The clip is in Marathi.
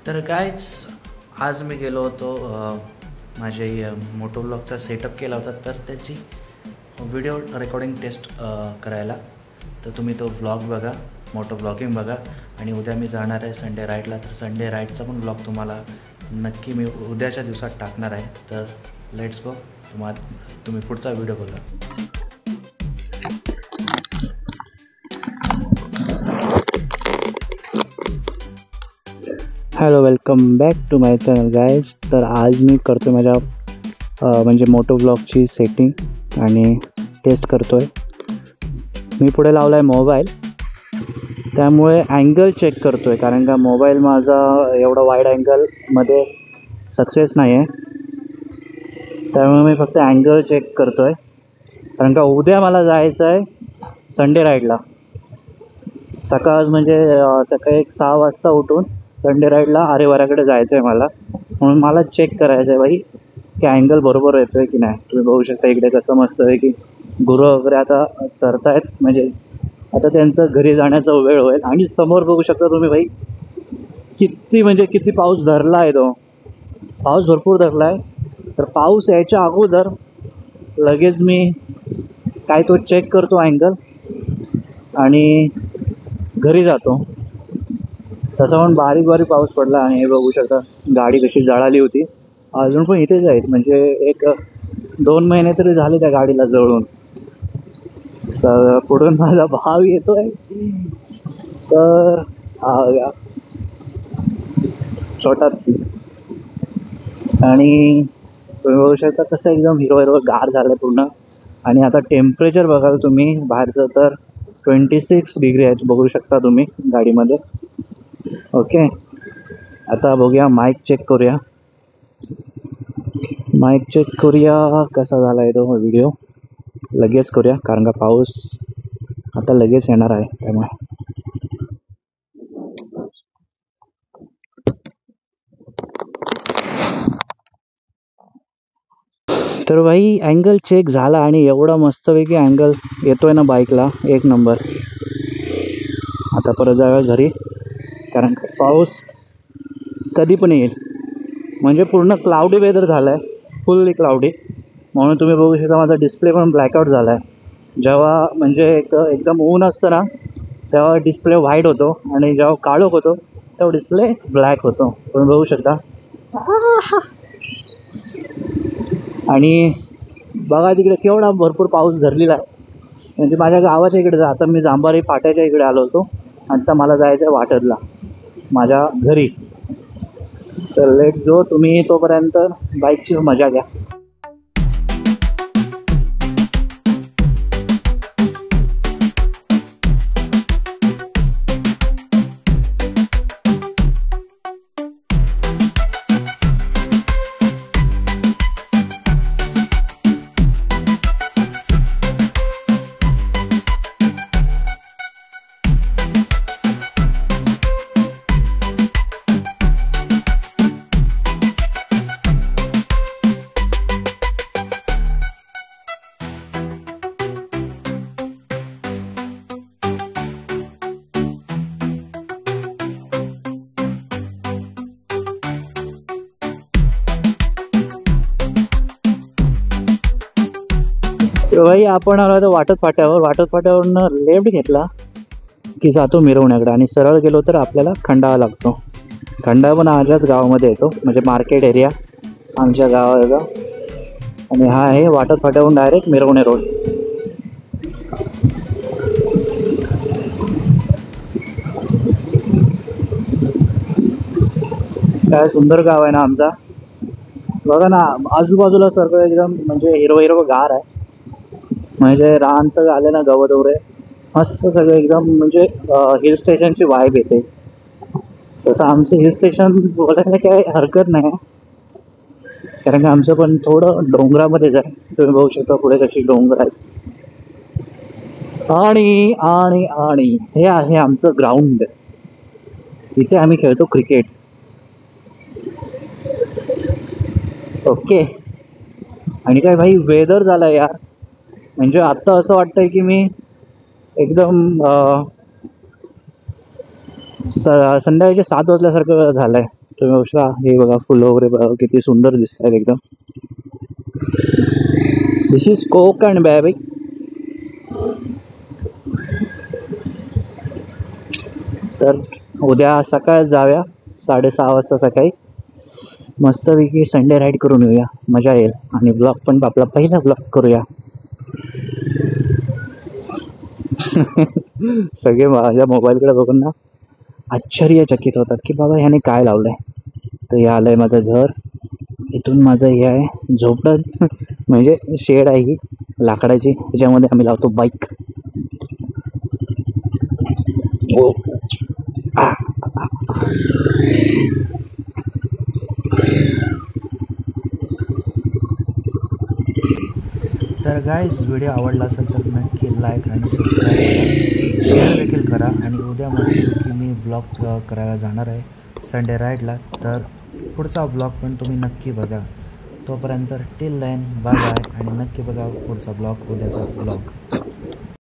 तर कायच आज मी गेलो होतो माझे मोटो ब्लॉगचा सेटअप केला होता, तर त्याची व्हिडिओ रेकॉर्डिंग टेस्ट करायला. तर तुम्ही तो ब्लॉग बघा, मोटो ब्लॉगिंग बघा. आणि उद्या मी जाणार आहे संडे राईडला, तर संडे राईडचा पण ब्लॉग तुम्हाला नक्की मी उद्याच्या दिवसात टाकणार आहे. तर लेट्स गो, तुम्ही पुढचा व्हिडिओ बघा. Hello, welcome back to my channel guys. तर आज मी करतो माझ्या म्हणजे मोटो ब्लॉगची सेटिंग आणि टेस्ट करतो आहे. मी पुढे लावला आहे मोबाईल, त्यामुळे अँगल चेक करतो आहे, कारण का मोबाईल माझा एवढा वाईड अँगलमध्ये सक्सेस नाही आहे. त्यामुळे मी फक्त अँगल चेक करतो आहे, कारण का उद्या मला जायचं आहे संडे राईडला. म्हणजे सकाळी 6 वाजता उठून संडे राईडला आरेवाऱ्याकडे जायचं आहे मला. म्हणून मला चेक करायचं आहे बाई की अँगल बरोबर येतो आहे की नाही. तुम्ही बघू शकता इकडे कसं मस्त आहे की गुरं वगैरे आता चरत आहेत, म्हणजे आता त्यांचं घरी जाण्याचा वेळ होईल. आणि समोर बघू शकता तुम्ही बाई किती पाऊस धरला आहे. तो पाऊस भरपूर धरला आहे. तर पाऊस यायच्या अगोदर लगेच मी काय तो चेक करतो अँगल आणि घरी जातो. तसा पण बारीक पाऊस पडला. आणि हे बघू शकता गाडी कशी जळाली होती. अजून पण इथेच आहेत, म्हणजे एक 2 महिने तरी झाले त्या गाडीला जळून. तर पुढून माझा भाव येतो आहे, तर छोटा. आणि तुम्ही बघू शकता कसं एकदम हिरवं गार झालं पूर्ण. आणि आता टेम्परेचर बघाल तुम्ही बाहेरचं, तर 26 डिग्री आहे, बघू शकता तुम्ही गाडीमध्ये. ओके, आता बघूया माईक चेक करूया. कसा झाला आहे तो व्हिडिओ. लगेच करूया, कारण का पाऊस आता लगेच येणार आहे. त्यामुळे तर भाई अँगल चेक झाला आणि एवढा मस्तपैकी अँगल येतोय ना बाईकला, एक नंबर. आता परत जाऊया घरी, कारण का पाऊस कधी पण येईल. म्हणजे पूर्ण क्लाउडी वेदर झालं आहे, फुल्ली क्लाउडी. म्हणून तुम्ही बघू शकता माझा डिस्प्ले पण ब्लॅकआउट झाला आहे. जेव्हा म्हणजे एकदम ऊन असतं ना, तेव्हा डिस्प्ले व्हाईट होतो, आणि जेव्हा काळोख होतो तेव्हा डिस्प्ले ब्लॅक होतो. तुम्ही बघू शकता. आणि बघा तिकडे केवढा भरपूर पाऊस धरलेला आहे. म्हणजे माझ्या गावाच्या इकडे आता मी जांभारी फाट्याच्या इकडे आलो होतो. आता मला जायचं आहे वाटदला, माझ्या घरी. तर लेट्स गो. तुम्ही तोपर्यंत बाईकची मजा घ्या. भाई आपण आलो तर वाटत फाट्यावरनं लेफ्ट घेतला की जातो मिरवण्याकडे, आणि सरळ गेलो तर आपल्याला खंडाळा लागतो. खंडाळा पण माझ्याच गावामध्ये येतो, म्हणजे मार्केट एरिया आमच्या गावाचा. आणि हा आहे वाटत फाट्यावरून डायरेक्ट मिरवणे रोड. काय सुंदर गाव आहे ना आमचा. बघा ना, आजूबाजूला सगळं एकदम म्हणजे हिरवं गार आहे. म्हणजे रान सगळं आले ना, गवत वगैरे मस्त सगळं एकदम, म्हणजे हिल स्टेशनची वाईब येते. तसं आमचं हिल स्टेशन बोलायला काही हरकत नाही, कारण का आमचं पण थोडं डोंगरामध्येच आहे. तुम्ही बघू शकता पुढे कशी डोंगर आहेत. आणि आणि आणि हे आहे आमचं ग्राउंड. इथे आम्ही खेळतो क्रिकेट. ओके. आणि काय भाई वेदर झालं यार, म्हणजे आत्ता असं वाटतंय की मी एकदम संध्याकाळचे 7 वाजल्यासारखं झालं आहे. तुम्ही बघा, हे बघा फुलं वगैरे बघा किती सुंदर दिसतात एकदम. दिस इज कोकण बेबी. तर उद्या सकाळ जाऊया 6:30 वाजता सकाळी, मस्तपैकी संडे राईड करून येऊया, मजा येईल. आणि ब्लॉग पण आपला पहिला ब्लॉग करूया. सगळे माझ्या मोबाईलकडे बघून ना आश्चर्यचकित होतात की बाबा ह्याने काय लावलंय. तर हे आलंय माझं घर. इथून माझं हे आहे झोपडं, म्हणजे शेड आहे ही लाकडाची, त्याच्यामध्ये आम्ही लावतो बाईक. ओ तर गाईज व्हिडिओ आवडला असेल तर नक्की लाईक आणि सबस्क्राईब करा, शेअर देखील करा. आणि उद्या मस्तपैकी मी ब्लॉग करायला जाणार आहे संडे राईडला. तर पुढचा ब्लॉग पण तुम्ही नक्की बघा. तोपर्यंत टिल देन बाय बाय, आणि नक्की बघा पुढचा ब्लॉग, उद्याचा ब्लॉग.